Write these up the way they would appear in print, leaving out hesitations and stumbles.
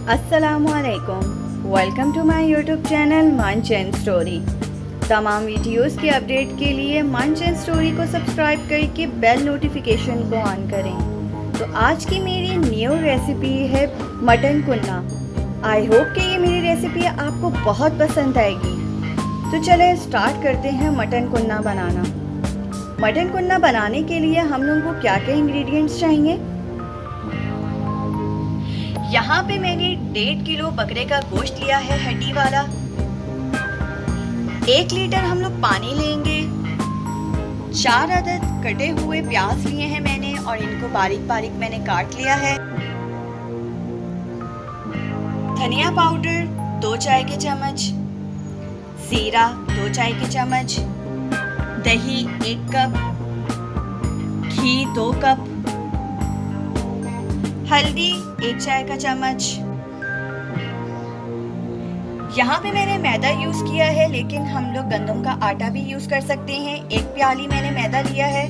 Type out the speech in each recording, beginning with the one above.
अस्सलामुअलैकुम, welcome to my YouTube channel Manch and story. तमाम videos के अपडेट के लिए मंच एंड स्टोरी को सब्सक्राइब करके बेल नोटिफिकेशन को ऑन करें। तो आज की मेरी न्यू रेसिपी है मटन कुन्ना। आई होप कि ये मेरी रेसिपी आपको बहुत पसंद आएगी। तो चलें स्टार्ट करते हैं मटन कुन्ना बनाना। मटन कुन्ना बनाने के लिए हम लोगों को क्या क्या इंग्रेडिएंट्स चाहिए। यहाँ पे मैंने 1.5 किलो बकरे का गोश्त लिया है हड्डी वाला। 1 लीटर हम लोग पानी लेंगे। 4 अदद कटे हुए प्याज लिए हैं मैंने और इनको बारीक बारीक मैंने काट लिया है। धनिया पाउडर 2 चाय के चम्मच, जीरा 2 चाय के चम्मच, दही 1 कप, घी 2 कप, हल्दी 1 चाय का चम्मच। यहाँ पे मैंने मैदा यूज किया है, लेकिन हम लोग गंदम का आटा भी यूज कर सकते हैं। 1 प्याली मैंने मैदा लिया है।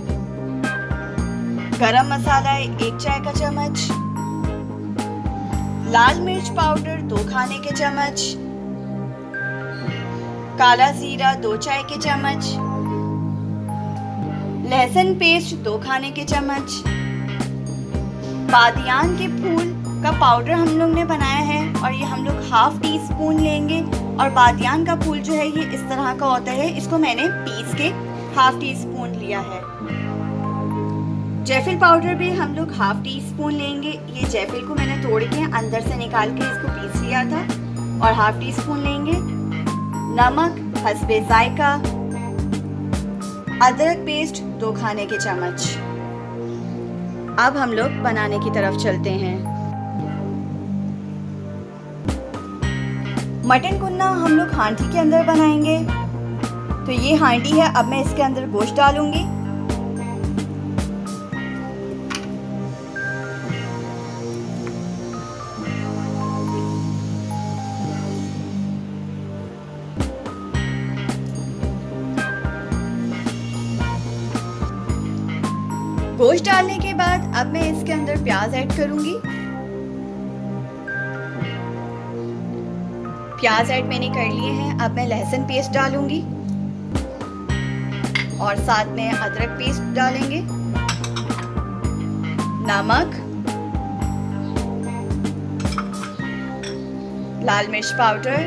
गरम मसाला 1 चाय का चम्मच, लाल मिर्च पाउडर 2 खाने के चम्मच, काला जीरा 2 चाय के चम्मच, लहसुन पेस्ट 2 खाने के चम्मच, बादियान के फूल का पाउडर हम लोग ने बनाया है और ये हम लोग 1/2 टीस्पून लेंगे। और बादियान का फूल जो है ये इस तरह का होता है, इसको मैंने पीस के 1/2 टीस्पून लिया है। जैफिल पाउडर भी हम लोग 1/2 टीस्पून लेंगे। ये जैफिल को मैंने तोड़ के अंदर से निकाल के इसको पीस लिया था और 1/2 टीस्पून लेंगे। नमक हस्बे जायका, अदरक पेस्ट 2 खाने के चम्मच। अब हम लोग बनाने की तरफ चलते हैं। मटन कुन्ना हम लोग हांडी के अंदर बनाएंगे। तो ये हांडी है, अब मैं इसके अंदर गोश्त डालूंगी। गोश्त डालने के बाद अब मैं इसके अंदर प्याज ऐड करूंगी। प्याज ऐड मैंने कर लिए हैं। अब मैं लहसुन पेस्ट डालूंगी और साथ में अदरक पेस्ट डालेंगे। नमक, लाल मिर्च पाउडर,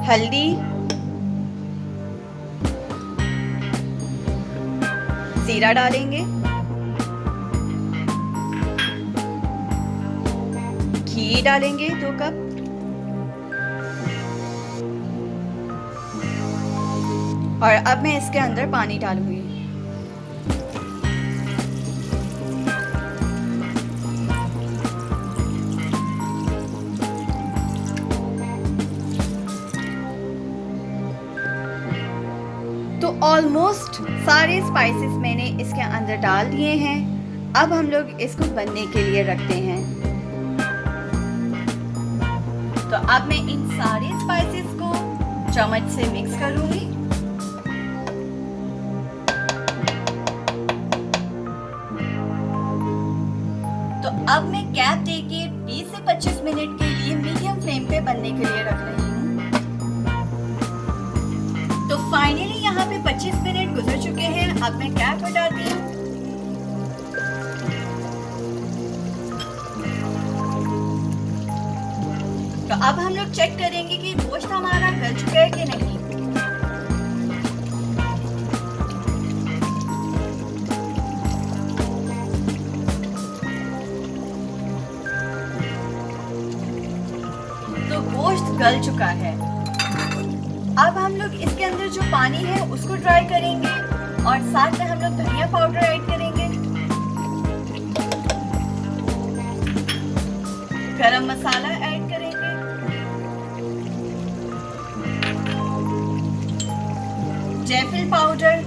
हल्दी, जीरा डालेंगे, घी डालेंगे 2 कप, और अब मैं इसके अंदर पानी डालूंगी। तो ऑलमोस्ट सारे स्पाइसेस मैंने इसके अंदर डाल दिए हैं। अब हम लोग इसको बनने के लिए रखते हैं। तो अब मैं इन सारे स्पाइसेस को चम्मच से मिक्स करूंगी। तो अब मैं गैप देके 20 से 25 मिनट के लिए मीडियम फ्लेम पे बनने के लिए रख रही हूँ। तो फाइनली यहाँ पे 25 मिनट गुजर चुके हैं। अब मैं गैप हटाती हूँ। तो अब हम लोग चेक करेंगे कि गोश्त हमारा गल चुका है कि नहीं। तो गोश्त गल चुका है। अब हम लोग इसके अंदर जो पानी है उसको ड्राई करेंगे और साथ में हम लोग धनिया पाउडर ऐड करेंगे, गरम मसाला ऐड करेंगे, जैफिल पाउडर,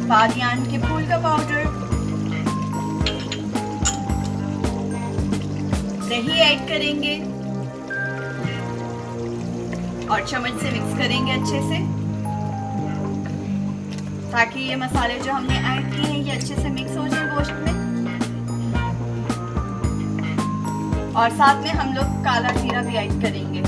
बादियान के फूल का पाउडर, दही ऐड करेंगे और चम्मच से मिक्स करेंगे अच्छे से। ताकि ये मसाले जो हमने ऐड किए हैं ये अच्छे से मिक्स हो जाए गोश्त में। और साथ में हम लोग काला जीरा भी ऐड करेंगे।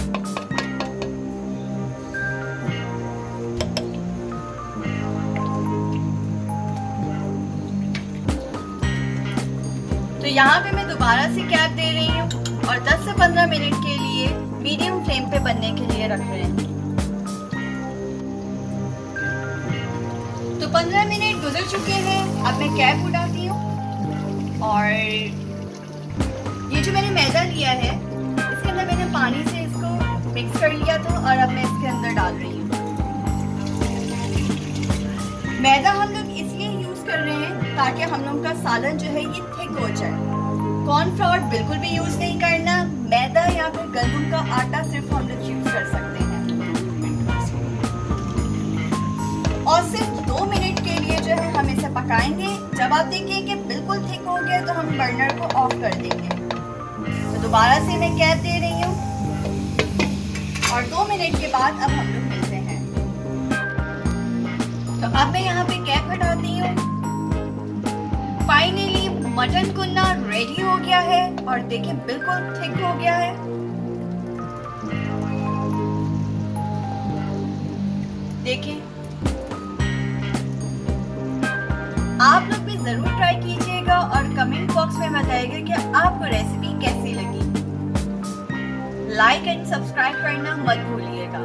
तो यहाँ पे मैं दोबारा से कैप दे रही हूँ और 10 से 15 मिनट के लिए मीडियम फ्लेम पे बनने के लिए रख रहे हैं। तो 15 मिनट गुजर चुके हैं। अब मैं कैप उठाती हूँ और ये जो मैंने मैदा लिया है इसके अंदर मैंने पानी से इसको मिक्स कर लिया था और अब मैं इसके अंदर डाल रही हूँ। मैदा हम लोग इसलिए यूज कर रहे हैं ताकि हम लोग का सालन जो है ये थिक हो जाए। कॉर्नफ्लोर बिल्कुल भी यूज नहीं करना, मैदा या फिर गंदम का आटा सिर्फ हम लोग यूज कर सकते हैं। और सिर्फ 2 मिनट के लिए जो है हम इसे पकाएंगे। जब आप देखें कि बिल्कुल थिक हो गया तो हम बर्नर को ऑफ कर देंगे। तो दोबारा से मैं कैप दे रही हूँ और 2 मिनट के बाद अब हम लोग मिलते हैं। तो अब मैं यहाँ पे कैप हटाती हूँ। फाइनली मटन कुन्ना रेडी हो गया है और देखिए बिल्कुल थिक हो गया है। देखिए आप लोग भी जरूर ट्राई कीजिएगा और कमेंट बॉक्स में बताइएगा कि आपको रेसिपी कैसी लगी। लाइक एंड सब्सक्राइब करना मत भूलिएगा।